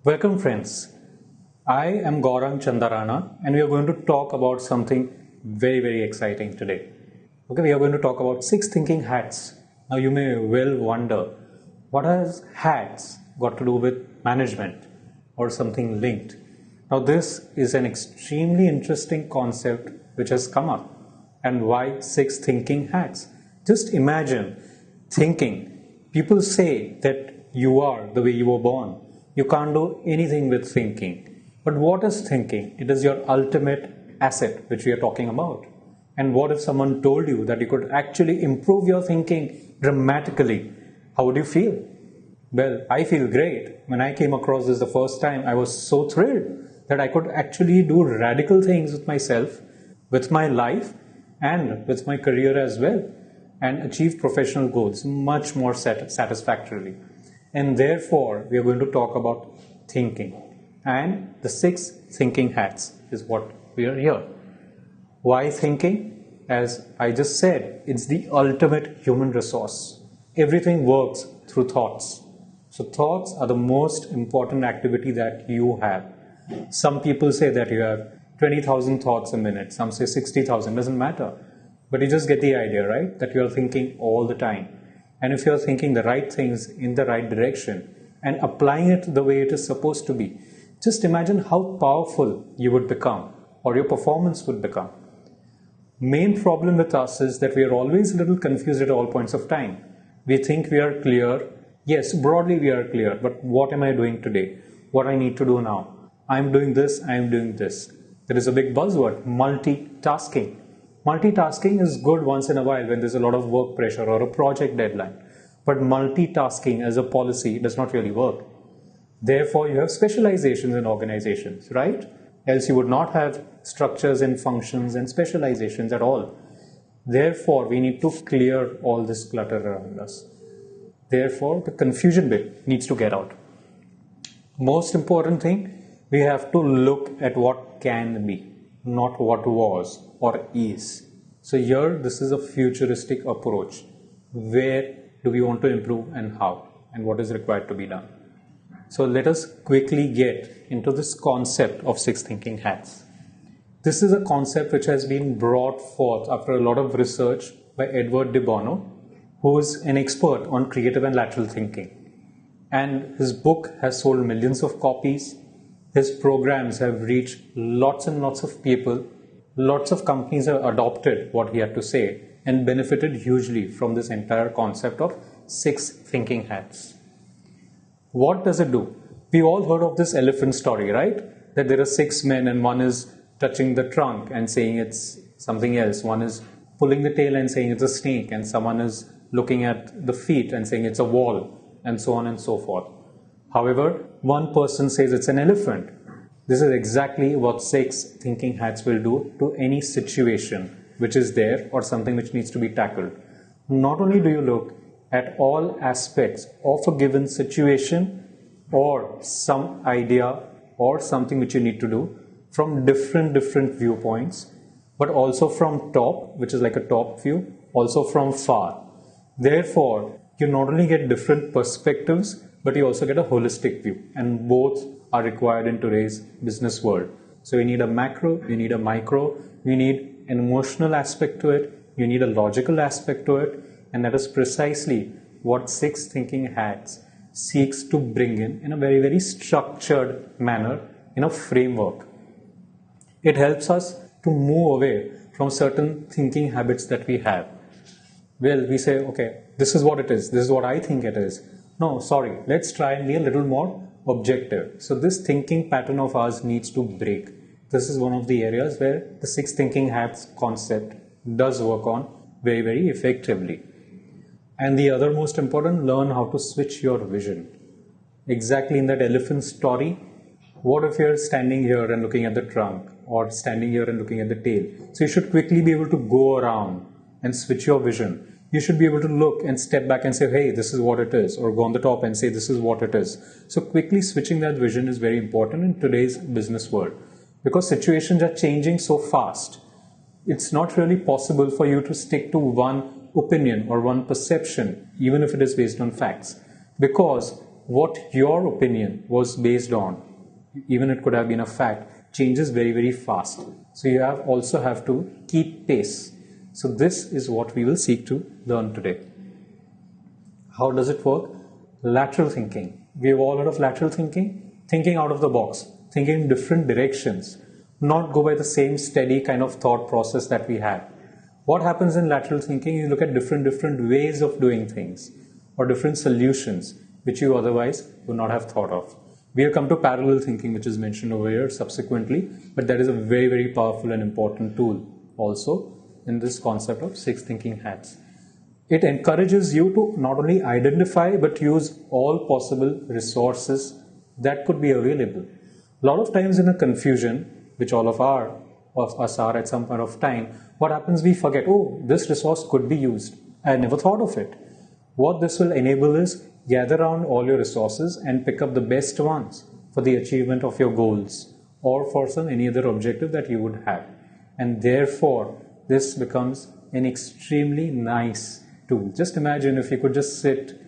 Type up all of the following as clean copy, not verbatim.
Welcome friends. I am Gaurang Chandarana and we are going to talk about something very exciting today. Okay, we are going to talk about six thinking hats. Now you may well wonder, what has hats got to do with management or something linked? Now this is an extremely interesting concept which has come up. And why six thinking hats? Just imagine thinking. People say that you are the way you were born. You can't do anything with thinking. But what is thinking? It is your ultimate asset which we are talking about. And what if someone told you that you could actually improve your thinking dramatically? How would you feel? Well, I feel great. When I came across this the first time, I was so thrilled that I could actually do radical things with myself, with my life, and with my career as well, and achieve professional goals much more satisfactorily. And therefore, we are going to talk about thinking. And the six thinking hats is what we are here. Why thinking? As I just said, it's the ultimate human resource. Everything works through thoughts. So thoughts are the most important activity that you have. Some people say that you have 20,000 thoughts a minute. Some say 60,000. Doesn't matter. But you just get the idea, right? That you are thinking all the time. And if you are thinking the right things in the right direction and applying it the way it is supposed to be, just imagine how powerful you would become or your performance would become. Main problem with us is that we are always a little confused at all points of time. We think we are clear. Yes, broadly we are clear, but what am I doing today? What I need to do now? I'm doing this, I'm doing this. There is a big buzzword, multitasking. Multitasking is good once in a while when there's a lot of work pressure or a project deadline. But multitasking as a policy does not really work. Therefore, you have specializations in organizations, right? Else you would not have structures and functions and specializations at all. Therefore, we need to clear all this clutter around us. Therefore, the confusion bit needs to get out. Most important thing, we have to look at what can be, not what was or is. So here, this is a futuristic approach. Where do we want to improve and how, and what is required to be done? So let us quickly get into this concept of six thinking hats. This is a concept which has been brought forth after a lot of research by Edward de Bono, who is an expert on creative and lateral thinking. And his book has sold millions of copies. His programs have reached lots and lots of people. Lots of companies have adopted what he had to say and benefited hugely from this entire concept of six thinking hats. What does it do? We all heard of this elephant story, right? That there are six men and one is touching the trunk and saying it's something else. One is pulling the tail and saying it's a snake, and someone is looking at the feet and saying it's a wall, and so on and so forth. However, one person says it's an elephant. This is exactly what six thinking hats will do to any situation which is there or something which needs to be tackled. Not only do you look at all aspects of a given situation or some idea or something which you need to do from different viewpoints, but also from top, which is like a top view, also from far. Therefore, you not only get different perspectives, but you also get a holistic view, and both are required in today's business world. So you need a macro, you need a micro, you need an emotional aspect to it, you need a logical aspect to it, and that is precisely what six thinking hats seeks to bring in a very structured manner, in a framework. It helps us to move away from certain thinking habits that we have. Well, we say, okay, this is what it is, this is what I think it is. No, sorry, let's try and be a little more objective. So this thinking pattern of ours needs to break. This is one of the areas where the six thinking hats concept does work on very effectively. And the other most important, learn how to switch your vision. Exactly in that elephant story, what if you're standing here and looking at the trunk, or standing here and looking at the tail? So you should quickly be able to go around and switch your vision. You should be able to look and step back and say, hey, this is what it is, or go on the top and say, this is what it is. So quickly switching that vision is very important in today's business world, because situations are changing so fast. It's not really possible for you to stick to one opinion or one perception, even if it is based on facts, because what your opinion was based on, even it could have been a fact, changes very, very fast. So you also have to keep pace. So this is what we will seek to learn today. How does it work? Lateral thinking. We have all heard of lateral thinking. Thinking out of the box, thinking in different directions, not go by the same steady kind of thought process that we have. What happens in lateral thinking? You look at different ways of doing things or different solutions which you otherwise would not have thought of. We'll come to parallel thinking, which is mentioned over here subsequently, but that is a very, very powerful and important tool also in this concept of six thinking hats. It encourages you to not only identify but use all possible resources that could be available. A lot of times in a confusion, which all of us are at some point of time, what happens? We forget, oh, this resource could be used. I never thought of it. What this will enable is gather around all your resources and pick up the best ones for the achievement of your goals or for any other objective that you would have. And therefore, this becomes an extremely nice tool. Just imagine if you could just sit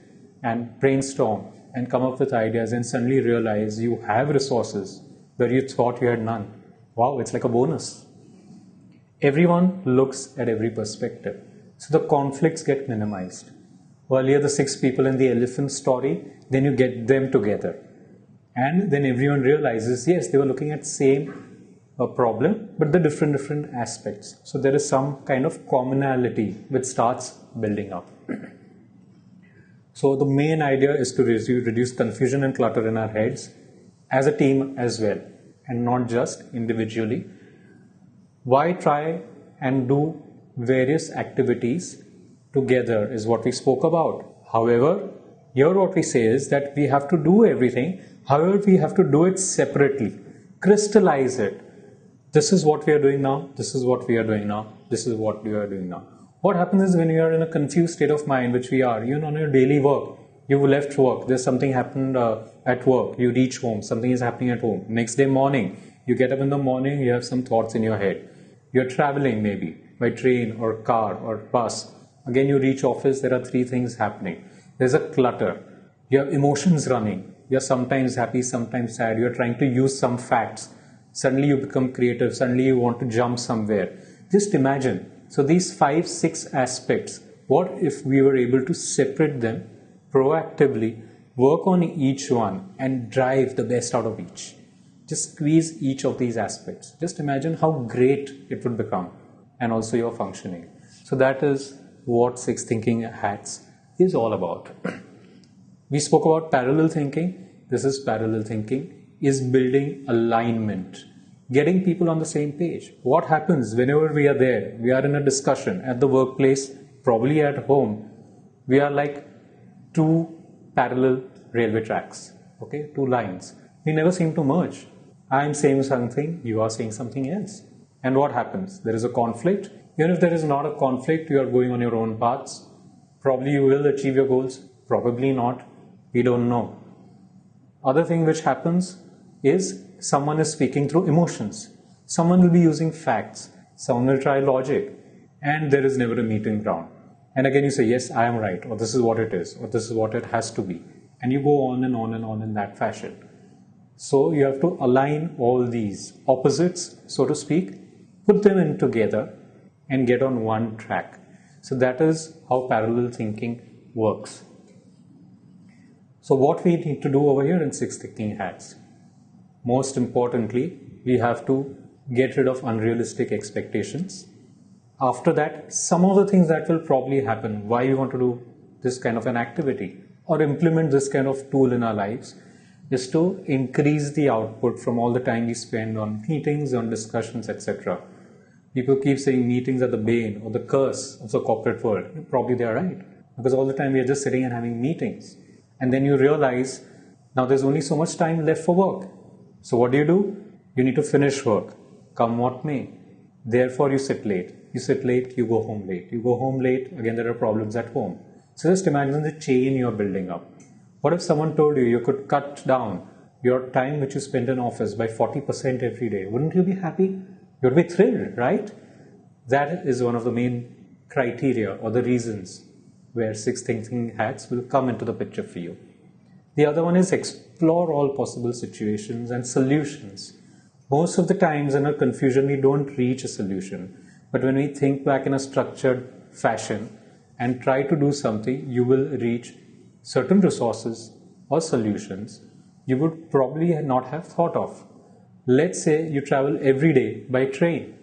and brainstorm and come up with ideas and suddenly realize you have resources where you thought you had none. Wow, it's like a bonus. Everyone looks at every perspective. So the conflicts get minimized. Earlier, the 6 people in the elephant story, then you get them together. And then everyone realizes, yes, they were looking at same problem, but the different aspects. So there is some kind of commonality which starts building up. So the main idea is to reduce confusion and clutter in our heads as a team as well, and not just individually. Why try and do various activities together is what we spoke about. However, here what we say is that we have to do everything. However, we have to do it separately. Crystallize it. This is what we are doing now. This is what we are doing now. This is what we are doing now. What happens is when you are in a confused state of mind, which we are, on your daily work, you left work, there's something happened at work, you reach home, something is happening at home. Next day morning, you get up in the morning, you have some thoughts in your head. You're traveling maybe by train or car or bus. Again, you reach office, there are 3 things happening. There's a clutter. You have emotions running. You're sometimes happy, sometimes sad. You're trying to use some facts. Suddenly you become creative. Suddenly you want to jump somewhere. Just imagine. So these 5-6 aspects, what if we were able to separate them proactively, work on each one and drive the best out of each? Just squeeze each of these aspects. Just imagine how great it would become and also your functioning. So that is what Six Thinking Hats is all about. We spoke about parallel thinking. This is parallel thinking, is building alignment, getting people on the same page. What happens whenever we are there? We are in a discussion at the workplace, probably at home. We are like 2 parallel railway tracks, okay, 2 lines. We never seem to merge. I am saying something, you are saying something else. And what happens? There is a conflict. Even if there is not a conflict, you are going on your own paths. Probably you will achieve your goals, probably not. We don't know. Other thing which happens is someone is speaking through emotions. Someone will be using facts. Someone will try logic. And there is never a meeting ground. And again you say, yes, I am right, or this is what it is, or this is what it has to be. And you go on and on and on in that fashion. So you have to align all these opposites, so to speak, put them in together and get on one track. So that is how parallel thinking works. So what we need to do over here in Six Thinking Hats, most importantly, we have to get rid of unrealistic expectations. After that, some of the things that will probably happen, why we want to do this kind of an activity or implement this kind of tool in our lives, is to increase the output from all the time we spend on meetings, on discussions, etc. People keep saying meetings are the bane or the curse of the corporate world. Probably they are right, because all the time we are just sitting and having meetings. And then you realize, now there's only so much time left for work. So what do? You need to finish work, come what may. Therefore you sit late. You sit late, you go home late. You go home late, again there are problems at home. So just imagine the chain you're building up. What if someone told you you could cut down your time which you spend in office by 40% every day? Wouldn't you be happy? You'd be thrilled, right? That is one of the main criteria or the reasons where Six Thinking Hats will come into the picture for you. The other one is explore all possible situations and solutions. Most of the times in our confusion, we don't reach a solution. But when we think back in a structured fashion and try to do something, you will reach certain resources or solutions you would probably not have thought of. Let's say you travel every day by train.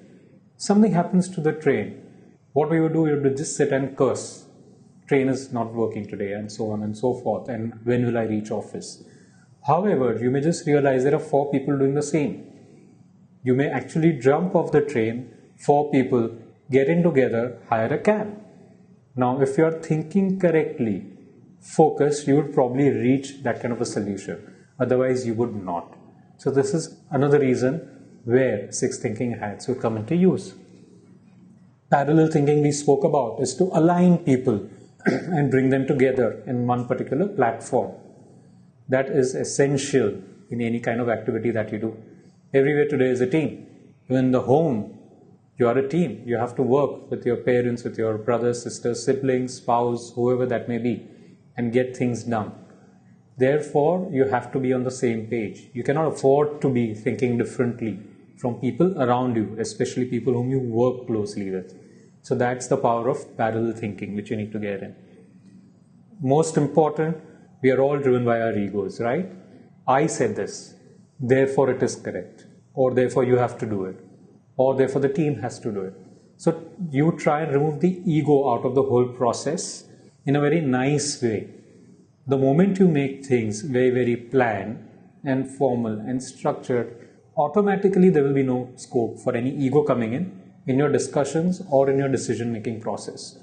Something happens to the train. What we would do, we would just sit and curse. Train is not working today, and so on and so forth. And when will I reach office? However, you may just realize there are 4 people doing the same. You may actually jump off the train, 4 people, get in together, hire a cab. Now, if you are thinking correctly, focused, you would probably reach that kind of a solution. Otherwise, you would not. So this is another reason where 6 thinking hats will come into use. Parallel thinking we spoke about is to align people and bring them together in one particular platform. That is essential in any kind of activity that you do. Everywhere today is a team. Even in the home, you are a team. You have to work with your parents, with your brothers, sisters, siblings, spouse, whoever that may be, and get things done. Therefore, you have to be on the same page. You cannot afford to be thinking differently from people around you, especially people whom you work closely with. So that's the power of parallel thinking, which you need to get in. Most important, we are all driven by our egos, right? I said this, therefore it is correct, or therefore you have to do it, or therefore the team has to do it. So you try and remove the ego out of the whole process in a very nice way. The moment you make things very, very planned and formal and structured, automatically there will be no scope for any ego coming in your discussions or in your decision-making process.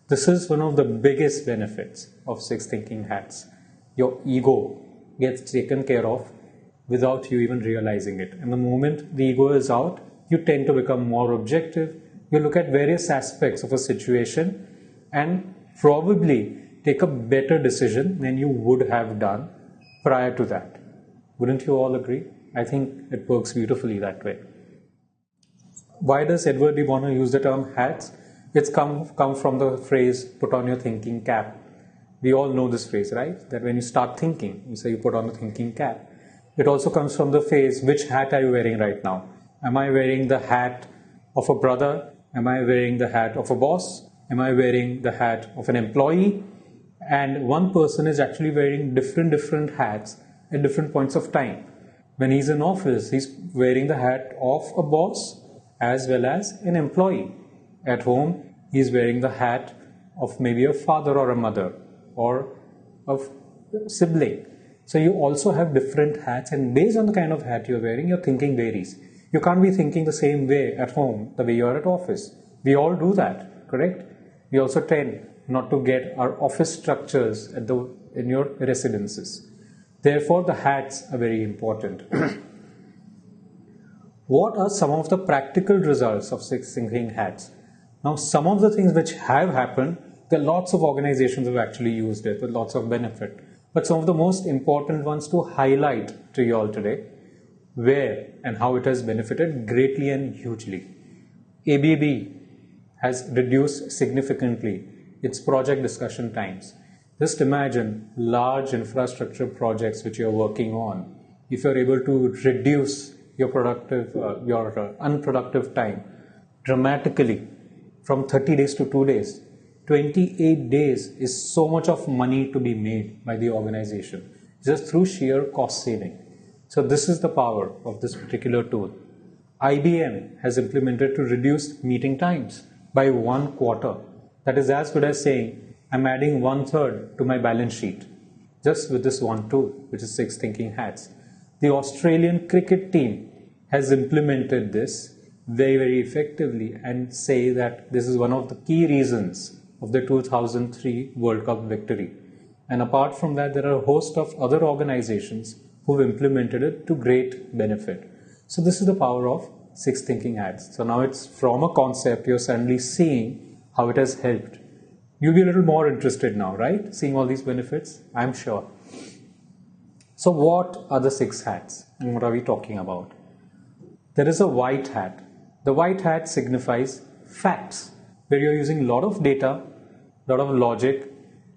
This is one of the biggest benefits of 6 thinking hats. Your ego gets taken care of without you even realizing it. And the moment the ego is out, you tend to become more objective. You look at various aspects of a situation and probably take a better decision than you would have done prior to that. Wouldn't you all agree? I think it works beautifully that way. Why does Edward de Bono use the term hats? It's come from the phrase, put on your thinking cap. We all know this phrase, right? That when you start thinking, you say you put on a thinking cap. It also comes from the phrase, which hat are you wearing right now? Am I wearing the hat of a brother? Am I wearing the hat of a boss? Am I wearing the hat of an employee? And one person is actually wearing different hats at different points of time. When he's in office, he's wearing the hat of a boss as well as an employee. At home, he's wearing the hat of maybe a father or a mother or a sibling. So you also have different hats, and based on the kind of hat you're wearing, your thinking varies. You can't be thinking the same way at home the way you are at office. We all do that, correct? We also tend not to get our office structures in your residences. Therefore, the hats are very important. What are some of the practical results of 6 thinking hats? Now, some of the things which have happened, there are lots of organizations who have actually used it with lots of benefit. But some of the most important ones to highlight to you all today, where and how it has benefited greatly and hugely. ABB has reduced significantly its project discussion times. Just imagine large infrastructure projects which you are working on. If you are able to reduce your unproductive time dramatically from 30 days to 2 days, 28 days is so much of money to be made by the organization just through sheer cost saving. So this is the power of this particular tool. IBM has implemented to reduce meeting times by 1/4. That is as good as saying, I'm adding 1/3 to my balance sheet just with this one tool, which is 6 thinking hats. The Australian cricket team has implemented this very, very effectively and say that this is one of the key reasons of the 2003 World Cup victory. And apart from that, there are a host of other organizations who've implemented it to great benefit. So this is the power of 6 thinking hats. So now it's from a concept, you're suddenly seeing how it has helped. You'll be a little more interested now, right? Seeing all these benefits, I'm sure. So what are the 6 hats and what are we talking about? There is a white hat. The white hat signifies facts, where you're using a lot of data, a lot of logic,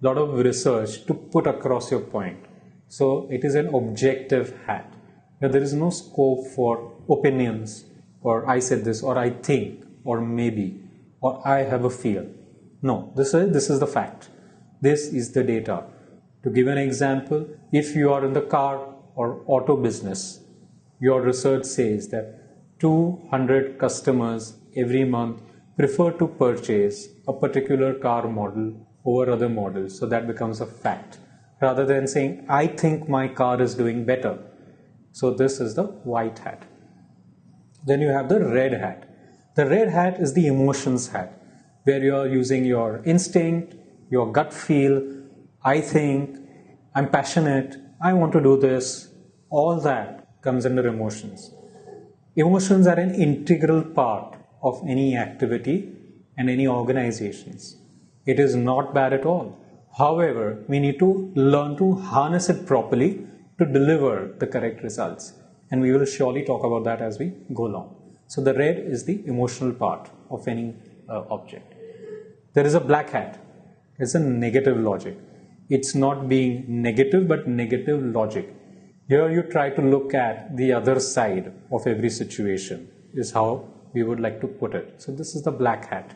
a lot of research to put across your point. So it is an objective hat. Where there is no scope for opinions, or I said this, or I think, or maybe, or I have a feel. No, this is the fact. This is the data. To give an example, if you are in the car or auto business, your research says that 200 customers every month prefer to purchase a particular car model over other models. So that becomes a fact. Rather than saying, I think my car is doing better. So this is the white hat. Then you have the red hat. The red hat is the emotions hat, where you are using your instinct, your gut feel, I think, I'm passionate, I want to do this. All that comes under emotions. Emotions are an integral part of any activity and any organizations. It is not bad at all. However, we need to learn to harness it properly to deliver the correct results. And we will surely talk about that as we go along. So the red is the emotional part of any object. There is a black hat. It's a negative logic. It's not being negative, but negative logic. Here you try to look at the other side of every situation, is how we would like to put it. So this is the black hat.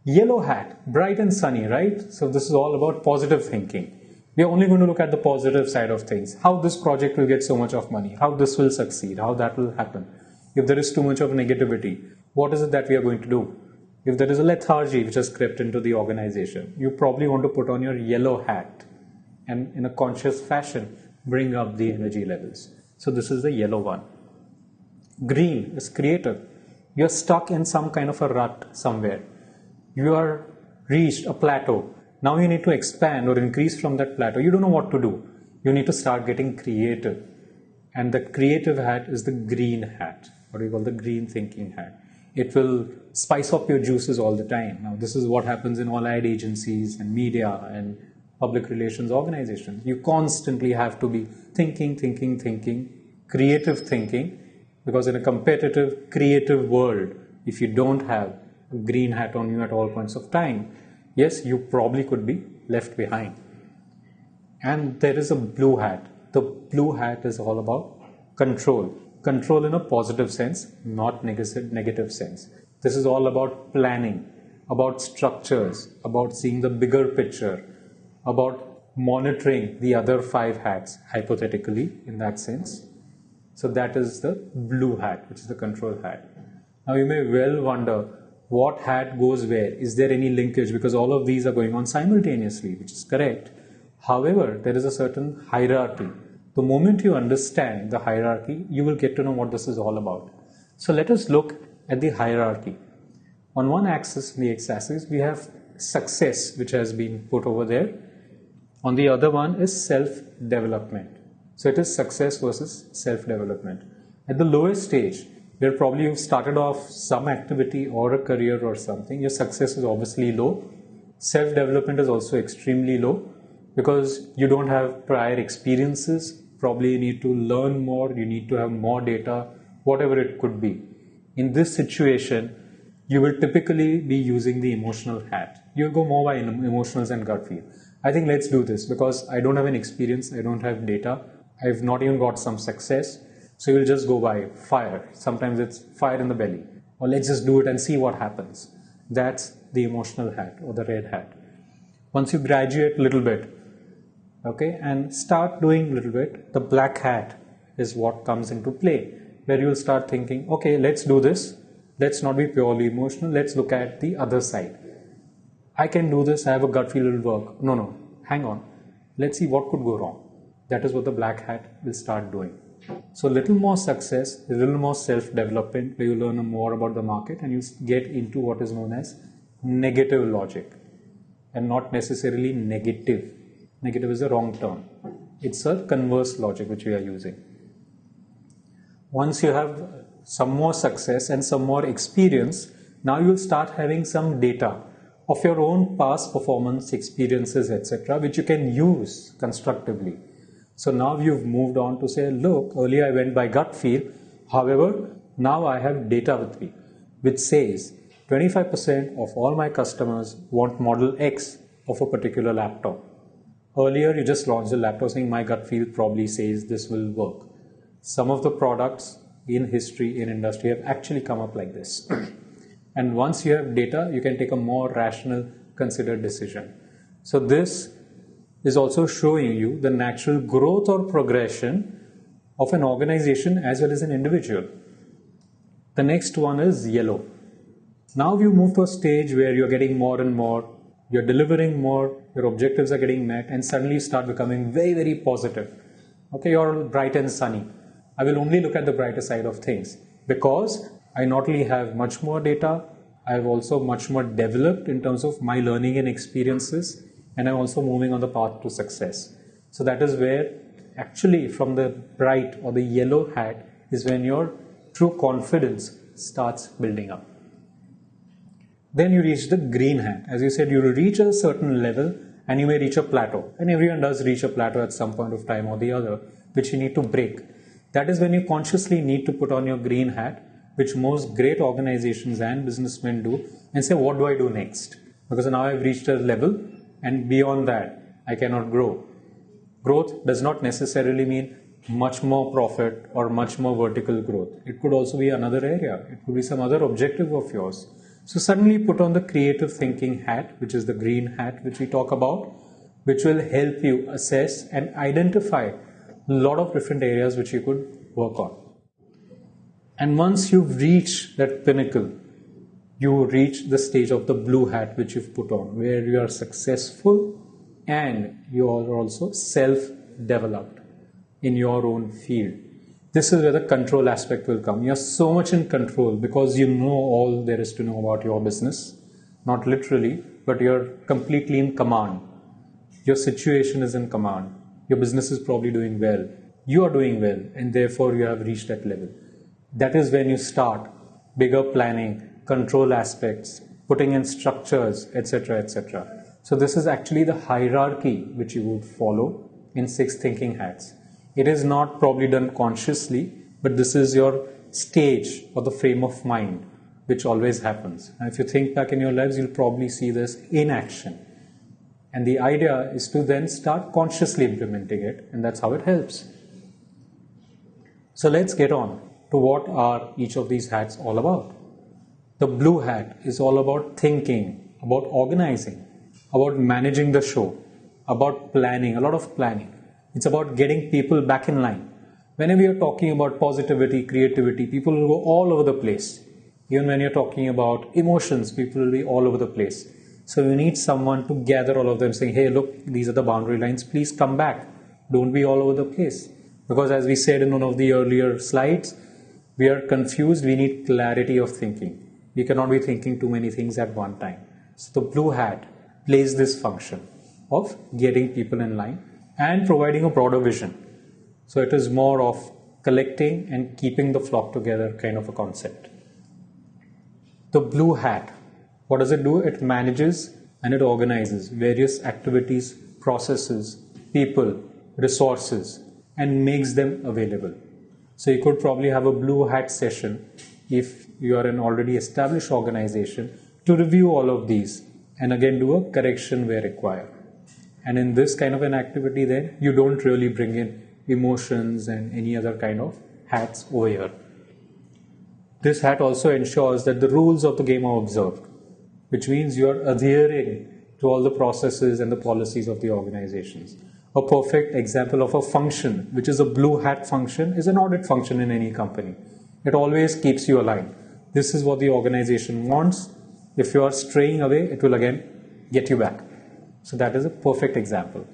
Yellow hat, bright and sunny, right? So this is all about positive thinking. We are only going to look at the positive side of things. How this project will get so much of money, how this will succeed, how that will happen. If there is too much of negativity, what is it that we are going to do? If there is a lethargy which has crept into the organization, you probably want to put on your yellow hat and in a conscious fashion, bring up the energy levels. So this is the yellow one. Green is creative. You're stuck in some kind of a rut somewhere. You are reached a plateau. Now you need to expand or increase from that plateau. You don't know what to do. You need to start getting creative. And the creative hat is the green hat, what we call the green thinking hat. It will spice up your juices all the time. Now this is what happens in all ad agencies and media and public relations organizations. You constantly have to be thinking, creative thinking, because in a competitive, creative world, if you don't have a green hat on you at all points of time, yes, you probably could be left behind. And there is a blue hat. The blue hat is all about control. Control in a positive sense, not negative sense. This is all about planning, about structures, about seeing the bigger picture, about monitoring the other 5 hats, hypothetically, in that sense. So that is the blue hat, which is the control hat. Now you may well wonder, what hat goes where? Is there any linkage? Because all of these are going on simultaneously, which is correct. However, there is a certain hierarchy. The moment you understand the hierarchy, you will get to know what this is all about. So let us look at the hierarchy. On one axis, the x-axis, we have success, which has been put over there. On the other one is self-development. So it is success versus self-development. At the lowest stage, where probably you've started off some activity or a career or something, your success is obviously low. Self-development is also extremely low because you don't have prior experiences. Probably you need to learn more, you need to have more data, whatever it could be. In this situation, you will typically be using the emotional hat. You'll go more by emotionals and gut feel. I think let's do this because I don't have an experience, I don't have data, I've not even got some success. So you'll just go by fire. Sometimes it's fire in the belly. Or let's just do it and see what happens. That's the emotional hat or the red hat. Once you graduate a little bit, okay, and start doing a little bit, the black hat is what comes into play, where you'll start thinking, okay, let's do this. Let's not be purely emotional. Let's look at the other side. I can do this. I have a gut feel it will work. No, hang on. Let's see what could go wrong. That is what the black hat will start doing. So a little more success, a little more self-development, where you learn more about the market and you get into what is known as negative logic and not necessarily negative. Negative is a wrong term. It's a converse logic which we are using. Once you have some more success and some more experience, now you will start having some data of your own past performance, experiences, etc., which you can use constructively. So now you've moved on to say, look, earlier I went by gut feel. However, now I have data with me, which says 25% of all my customers want model X of a particular laptop. Earlier, you just launched a laptop saying my gut feel probably says this will work. Some of the products in history, in industry have actually come up like this. And once you have data, you can take a more rational, considered decision. So this is also showing you the natural growth or progression of an organization as well as an individual. The next one is yellow. Now you move to a stage where you're getting more and more, you're delivering more, your objectives are getting met, and suddenly you start becoming very, very positive. Okay, you're bright and sunny. I will only look at the brighter side of things because I not only have much more data, I have also much more developed in terms of my learning and experiences, and I'm also moving on the path to success. So that is where actually from the bright or the yellow hat is when your true confidence starts building up. Then you reach the green hat. As you said, you will reach a certain level and you may reach a plateau. And everyone does reach a plateau at some point of time or the other, which you need to break. That is when you consciously need to put on your green hat, which most great organizations and businessmen do, and say, what do I do next? Because now I've reached a level and beyond that, I cannot grow. Growth does not necessarily mean much more profit or much more vertical growth. It could also be another area. It could be some other objective of yours. So suddenly put on the creative thinking hat, which is the green hat, which we talk about, which will help you assess and identify a lot of different areas which you could work on. And once you've reached that pinnacle, you reach the stage of the blue hat which you've put on, where you are successful and you are also self-developed in your own field. This is where the control aspect will come. You're so much in control because you know all there is to know about your business. Not literally, but you're completely in command. Your situation is in command. Your business is probably doing well. You are doing well, and therefore you have reached that level. That is when you start bigger planning, control aspects, putting in structures, etc., etc. So this is actually the hierarchy which you would follow in Six Thinking Hats. It is not probably done consciously, but this is your stage or the frame of mind, which always happens. And if you think back in your lives, you'll probably see this in action. And the idea is to then start consciously implementing it, and that's how it helps. So let's get on to what are each of these hats all about. The blue hat is all about thinking, about organizing, about managing the show, about planning, a lot of planning. It's about getting people back in line. Whenever you're talking about positivity, creativity, people will go all over the place. Even when you're talking about emotions, people will be all over the place. So you need someone to gather all of them saying, hey, look, these are the boundary lines. Please come back. Don't be all over the place. Because as we said in one of the earlier slides, we are confused. We need clarity of thinking. We cannot be thinking too many things at one time. So the blue hat plays this function of getting people in line and providing a broader vision. So it is more of collecting and keeping the flock together kind of a concept. The blue hat, what does it do? It manages and it organizes various activities, processes, people, resources, and makes them available. So you could probably have a blue hat session if you are an already established organization to review all of these and again do a correction where required. And in this kind of an activity then, you don't really bring in emotions and any other kind of hats over here. This hat also ensures that the rules of the game are observed, which means you are adhering to all the processes and the policies of the organizations. A perfect example of a function, which is a blue hat function, is an audit function in any company. It always keeps you aligned. This is what the organization wants. If you are straying away, it will again get you back. So that is a perfect example.